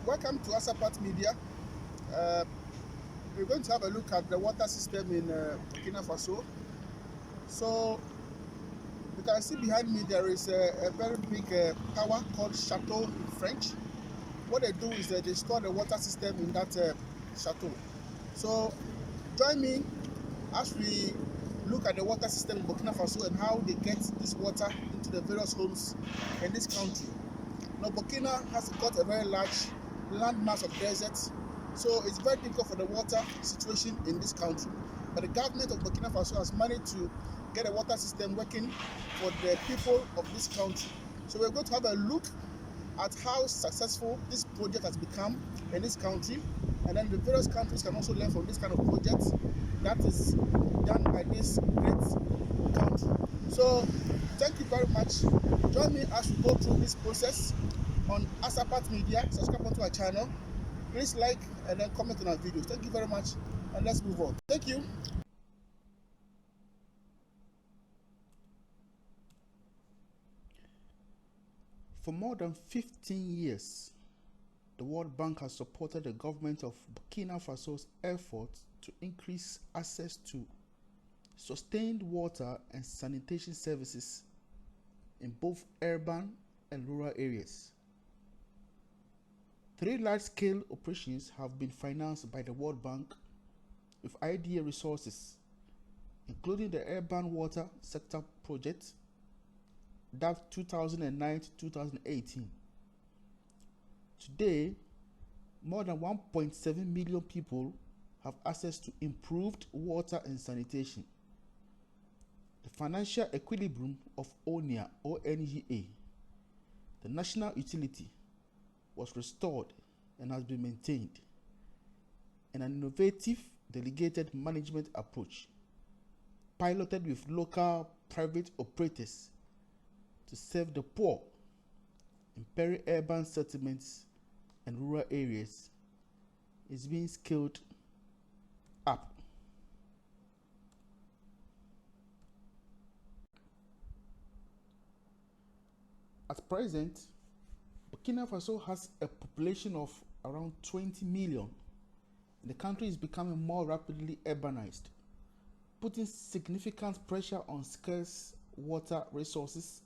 Welcome to Asapat Media. We're going to have a look at the water system in Burkina Faso. So you can see behind me there is a very big tower called Chateau in French. What they do is that they store the water system in that chateau. So join me as we look at the water system in Burkina Faso and how they get this water into the various homes in this country. Now Burkina has got a very large landmass of deserts, so it's very difficult for the water situation in this country. But the government of Burkina Faso has managed to get a water system working for the people of this country. So we're going to have a look at how successful this project has become in this country, and then the various countries can also learn from this kind of project that is done by this great country. So thank you very much. Join me as we go through this process on Asapat Media. Subscribe onto our channel. Please like and then comment on our videos. Thank you very much, and let's move on. Thank you. For more than 15 years, the World Bank has supported the government of Burkina Faso's efforts to increase access to sustained water and sanitation services in both urban and rural areas. 3 large-scale operations have been financed by the World Bank with IDA resources, including the Urban Water Sector Project, that 2009 to 2018. Today, more than 1.7 million people have access to improved water and sanitation. The financial equilibrium of ONIA, ONGA, the national utility, was restored and has been maintained, and an innovative delegated management approach piloted with local private operators to serve the poor in peri-urban settlements and rural areas is being scaled up. At present, Burkina Faso has a population of around 20 million, and the country is becoming more rapidly urbanized, putting significant pressure on scarce water resources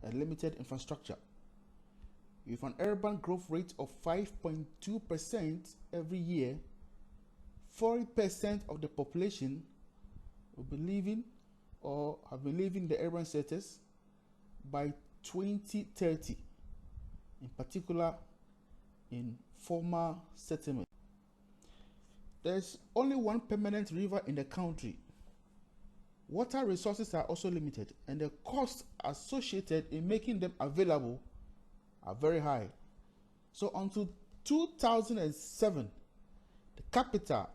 and limited infrastructure. With an urban growth rate of 5.2% every year, 40% of the population will be living or have been leaving the urban centers by 2030, in particular in former settlements. There's only one permanent river in the country. Water resources are also limited, and the costs associated in making them available are very high. So until 2007, the capital,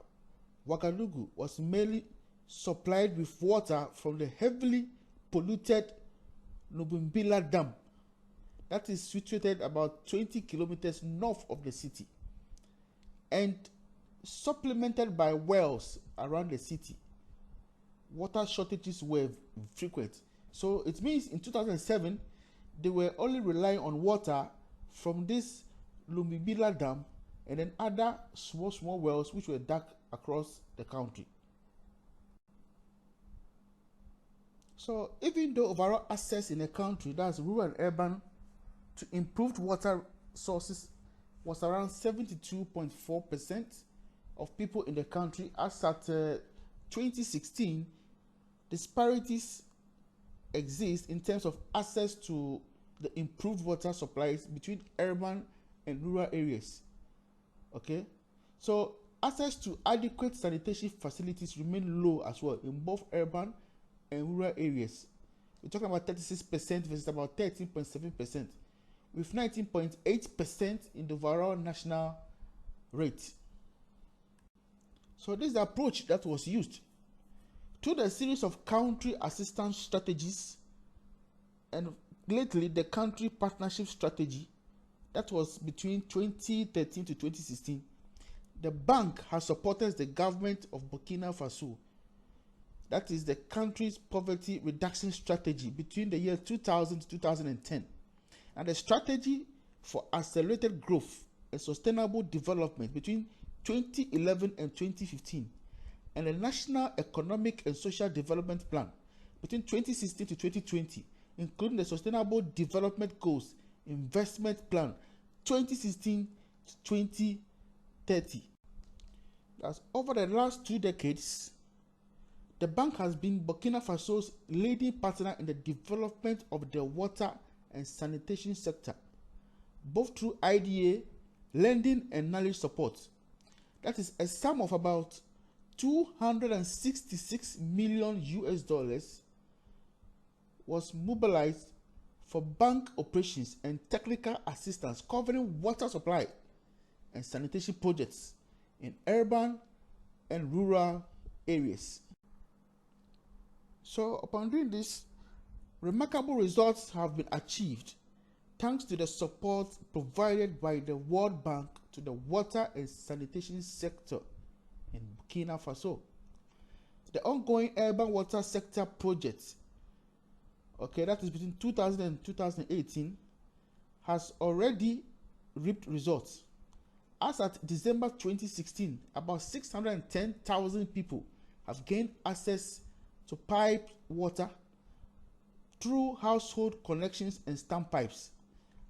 Ouagadougou, was mainly supplied with water from the heavily polluted Nubumbila Dam that is situated about 20 kilometers north of the city and supplemented by wells around the city. Water shortages were frequent. So it means in 2007, they were only relying on water from this Nubumbila Dam and then other small wells which were dug across the country. So even though overall access in the country, that's rural and urban, to improved water sources was around 72.4% of people in the country, as at 2016, disparities exist in terms of access to the improved water supplies between urban and rural areas. Okay, so access to adequate sanitation facilities remain low as well in both urban and rural areas. We're talking about 36% versus about 13.7%, with 19.8% in the overall national rate. So this is the approach that was used through the series of country assistance strategies, and lately the country partnership strategy that was between 2013 to 2016. The bank has supported the government of Burkina Faso, that is the country's poverty reduction strategy between the year 2000 to 2010, and the strategy for accelerated growth and Sustainable Development between 2011 and 2015, and the National Economic and Social Development Plan between 2016 to 2020, including the Sustainable Development Goals Investment Plan 2016 to 2030. That's over the last 2 decades. The bank has been Burkina Faso's leading partner in the development of the water and sanitation sector, both through IDA, lending, and knowledge support. That is a sum of about $266 million was mobilized for bank operations and technical assistance covering water supply and sanitation projects in urban and rural areas. So upon doing this, remarkable results have been achieved thanks to the support provided by the World Bank to the water and sanitation sector in Burkina Faso. The ongoing urban water sector project, that is between 2000 and 2018, has already reaped results. As at December 2016, about 610,000 people have gained access to piped water through household connections and standpipes.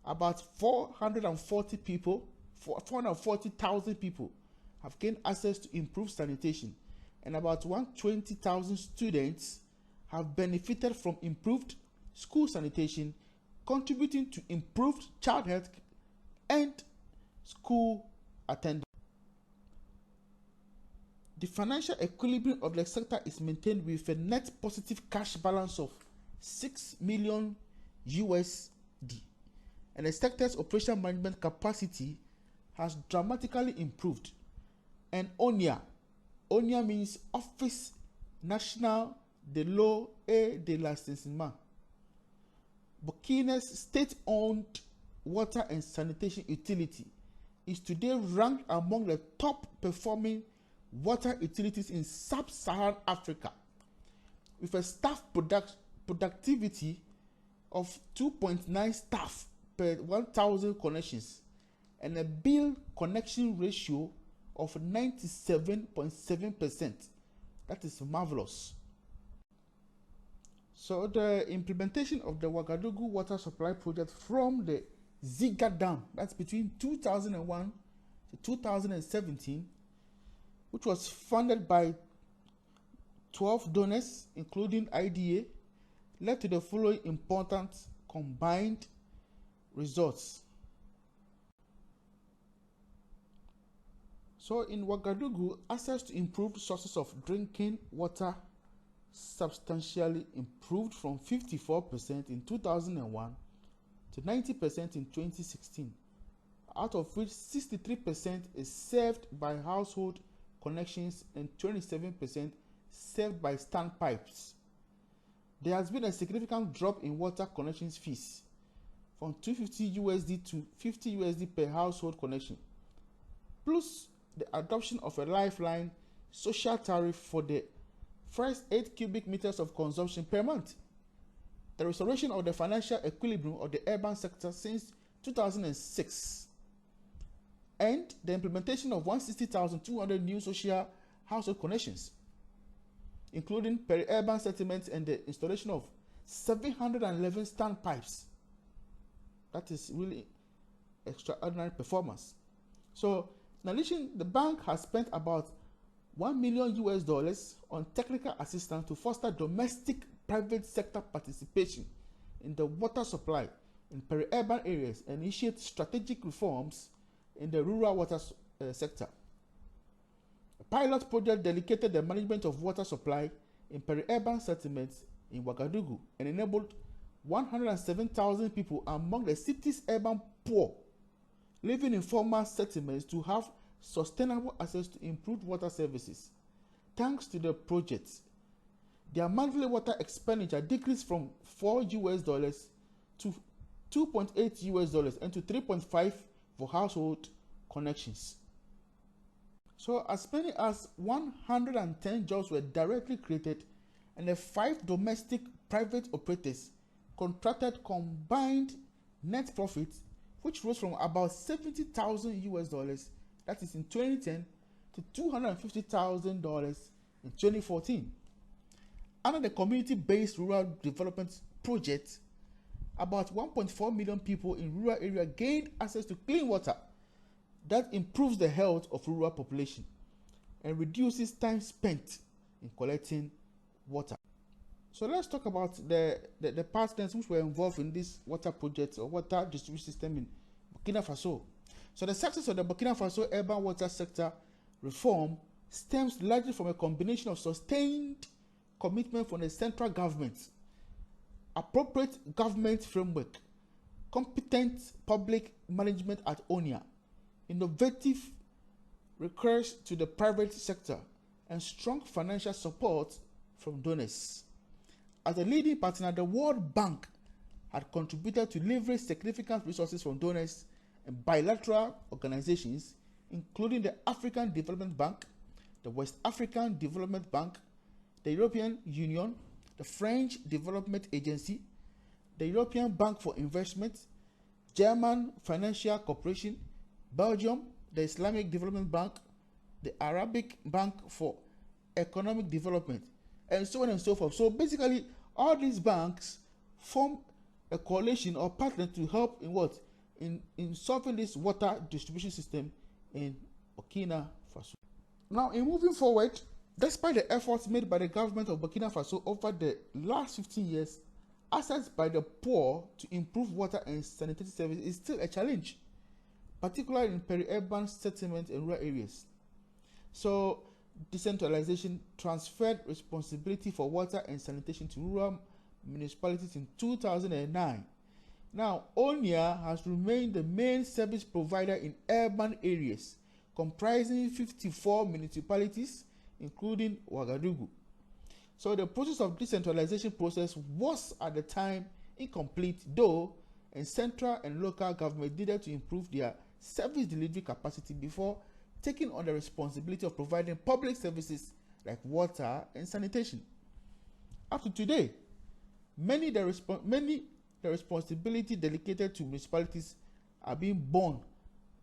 About 440,000 people have gained access to improved sanitation, and about 120,000 students have benefited from improved school sanitation, contributing to improved child health and school attendance. The financial equilibrium of the sector is maintained with a net positive cash balance of $6 million, and the sector's operational management capacity has dramatically improved. And ONIA means Office National de l'Eau et de l'Assainissement, Burkina's state-owned water and sanitation utility, is today ranked among the top performing water utilities in sub-Saharan Africa, with a staff productivity of 2.9 staff per 1,000 connections and a bill connection ratio of 97.7%. That is marvelous. So the implementation of the Ouagadougou water supply project from the Ziga Dam, that's between 2001 to 2017, which was funded by 12 donors, including IDA, led to the following important combined results. So in Ouagadougou, access to improved sources of drinking water substantially improved from 54% in 2001 to 90% in 2016, out of which 63% is served by household connections and 27% served by standpipes. There has been a significant drop in water connections fees from $250 to $50 per household connection, plus the adoption of a lifeline social tariff for the first 8 cubic meters of consumption per month, the restoration of the financial equilibrium of the urban sector since 2006, and the implementation of 160,200 new social household connections, including peri-urban settlements and the installation of 711 standpipes. That is really extraordinary performance. So, in addition, the bank has spent about $1 million on technical assistance to foster domestic private sector participation in the water supply in peri-urban areas and initiate strategic reforms in the rural water sector. A pilot project dedicated the management of water supply in peri-urban settlements in Ouagadougou and enabled 107,000 people among the city's urban poor living in former settlements to have sustainable access to improved water services. Thanks to the project, their monthly water expenditure decreased from $4 to $2.8 and to $3.5 for household connections. So as many as 110 jobs were directly created, and the 5 domestic private operators contracted combined net profits which rose from about 70,000 US dollars, that is in 2010, to $250,000 in 2014. Under the community-based rural development project, about 1.4 million people in rural areas gained access to clean water that improves the health of rural population and reduces time spent in collecting water. So let's talk about the partners which were involved in this water project or water distribution system in Burkina Faso. So the success of the Burkina Faso urban water sector reform stems largely from a combination of sustained commitment from the central government, appropriate government framework, competent public management at ONIA, innovative recourse to the private sector, and strong financial support from donors. As a leading partner, the World Bank had contributed to leverage significant resources from donors and bilateral organizations, including the African Development Bank, the West African Development Bank, the European Union, the French Development Agency, the European Bank for Investment, German Financial Corporation, Belgium, the Islamic Development Bank, the Arabic Bank for Economic Development, and so on and so forth. So basically, all these banks form a coalition or partner to help in what? In solving this water distribution system in Burkina Faso. Now, in moving forward, despite the efforts made by the government of Burkina Faso over the last 15 years, access by the poor to improve water and sanitary services is still a challenge, particularly in peri-urban settlements and rural areas. So, decentralization transferred responsibility for water and sanitation to rural municipalities in 2009. Now, ONIA has remained the main service provider in urban areas, comprising 54 municipalities, including Ouagadougou. So the process of decentralization process was at the time incomplete, though, and central and local government needed to improve their service delivery capacity before taking on the responsibility of providing public services like water and sanitation. Up to today, many the responsibility delegated to municipalities are being borne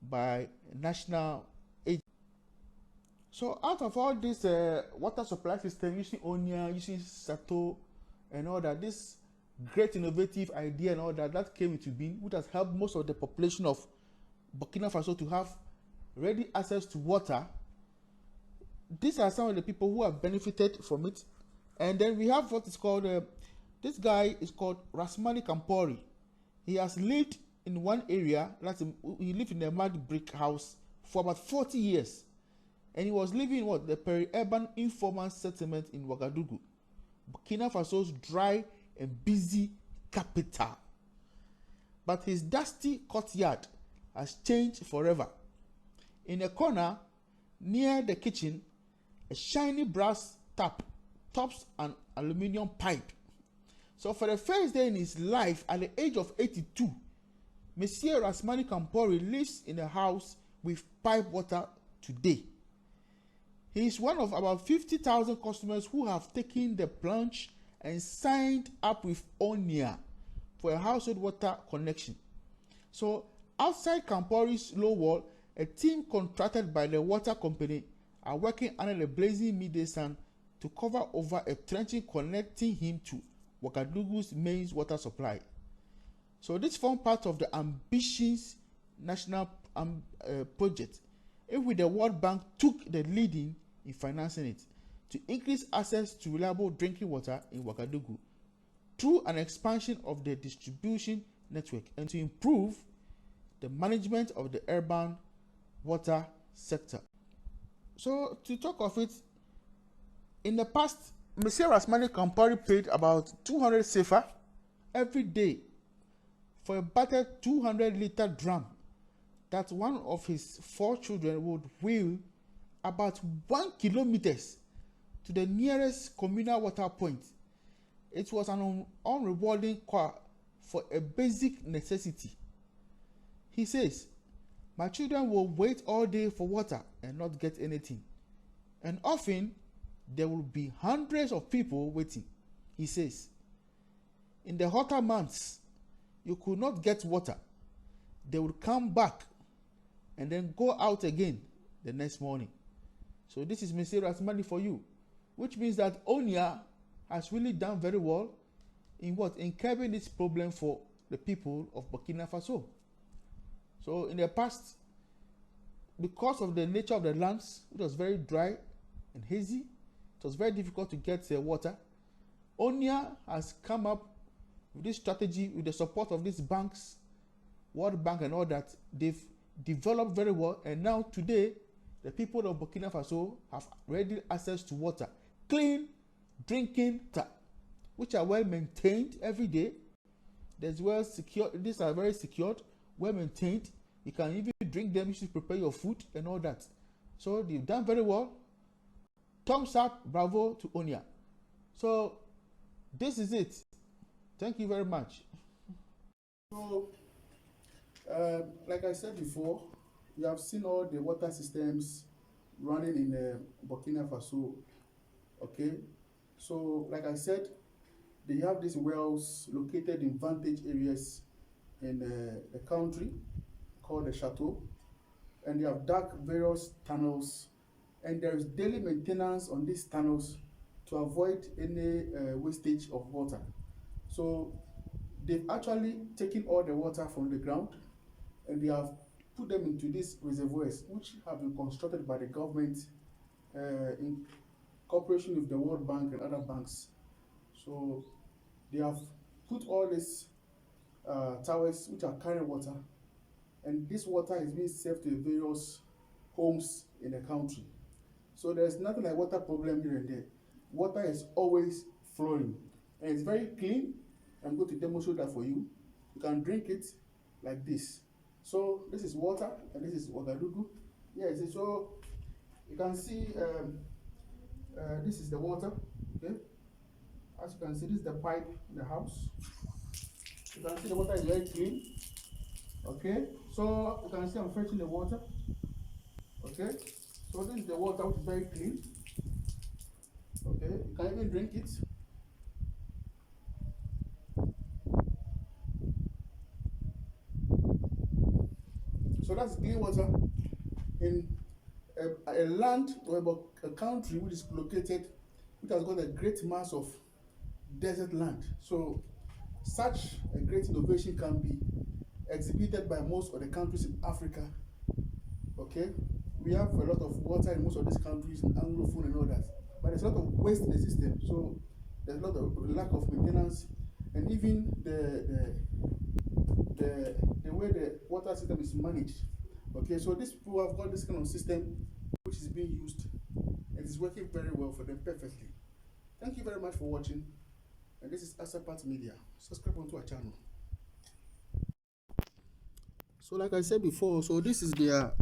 by national agencies. So out of all this water supply system, using ONIA, using SATO, and all that, this great innovative idea and all that, that came into being, which has helped most of the population of Burkina Faso to have ready access to water. These are some of the people who have benefited from it. And then we have what is called, this guy is called Rasmani Kampori. He has lived in one area, he lived in a mud brick house for about 40 years. And he was living in what? The peri-urban informal settlement in Ouagadougou, Burkina Faso's dry and busy capital. But his dusty courtyard has changed forever. In a corner, near the kitchen, a shiny brass tap tops an aluminium pipe. So for the first day in his life, at the age of 82, Monsieur Rasmani Kampori lives in a house with pipe water today. He is one of about 50,000 customers who have taken the plunge and signed up with ONIA for a household water connection. So outside Kampori's low wall, a team contracted by the water company are working under the blazing midday sun to cover over a trenching connecting him to Ouagadougou's main water supply. So this forms part of the ambitious national project, in which the World Bank took the leading in financing it, to increase access to reliable drinking water in Ouagadougou through an expansion of the distribution network and to improve the management of the urban water sector. So to talk of it, in the past, Monsieur Rasmani Kampori paid about 200 CFA every day for a battered 200-liter drum that one of his 4 children would wheel about 1 kilometer to the nearest communal water point. It was an unrewarding call for a basic necessity. He says, "My children will wait all day for water and not get anything. And often, there will be hundreds of people waiting." He says, "In the hotter months, you could not get water. they would come back and then go out again the next morning. So this is mysterious money for you, which means that ONIA has really done very well in what? In curbing this problem for the people of Burkina Faso. So in the past, because of the nature of the lands, it was very dry and hazy. It was very difficult to get water. ONIA has come up with this strategy with the support of these banks, World Bank and all that. They've developed very well, and now today, the people of Burkina Faso have ready access to water, clean drinking water, which are well maintained every day. There's well secured. These are very secured, well maintained. You can even drink them. You should prepare your food and all that. So they've done very well. Thumbs up, bravo to ONIA. So this is it. Thank you very much. So, like I said before, you have seen all the water systems running in Burkina Faso. Okay, so like I said, they have these wells located in vantage areas in the country called the chateau, and they have dug various tunnels, and there is daily maintenance on these tunnels to avoid any wastage of water. So they've actually taken all the water from the ground and they have put them into these reservoirs, which have been constructed by the government in cooperation with the World Bank and other banks. So they have put all these towers which are carrying water, and this water is being served to the various homes in the country. So there's nothing like water problem here and there. Water is always flowing, and it's very clean. I'm going to demonstrate that for you. You can drink it like this. So this is water, and this is Ouagadougou. Yes, so you can see this is the water. Okay, as you can see, this is the pipe in the house. You can see the water is very clean. Okay, so you can see I'm fetching the water. Okay, so this is the water, which is very clean. Okay, you can even drink it. So that's clean water in a land or a country which is located, which has got a great mass of desert land. So such a great innovation can be exhibited by most of the countries in Africa. Okay, we have a lot of water in most of these countries, in Anglophone and all that, but there's a lot of waste in the system. So there's a lot of lack of maintenance, and even the way the water system is managed. Okay, so these people have got this kind of system which is being used, and it's working very well for them perfectly. Thank you very much for watching, and this is Asapat Media. Subscribe onto our channel. So like I said before, so this is their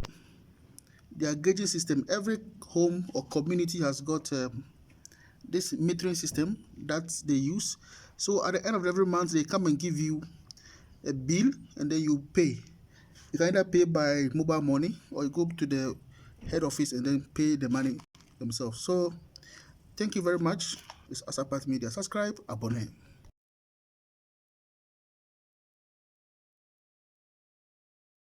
gauging system. Every home or community has got this metering system that they use. So at the end of every month, they come and give you a bill, and then you pay. You can either pay by mobile money, or you go to the head office and then pay the money themselves. So thank you very much. It's Asapat Media. Subscribe, abonne.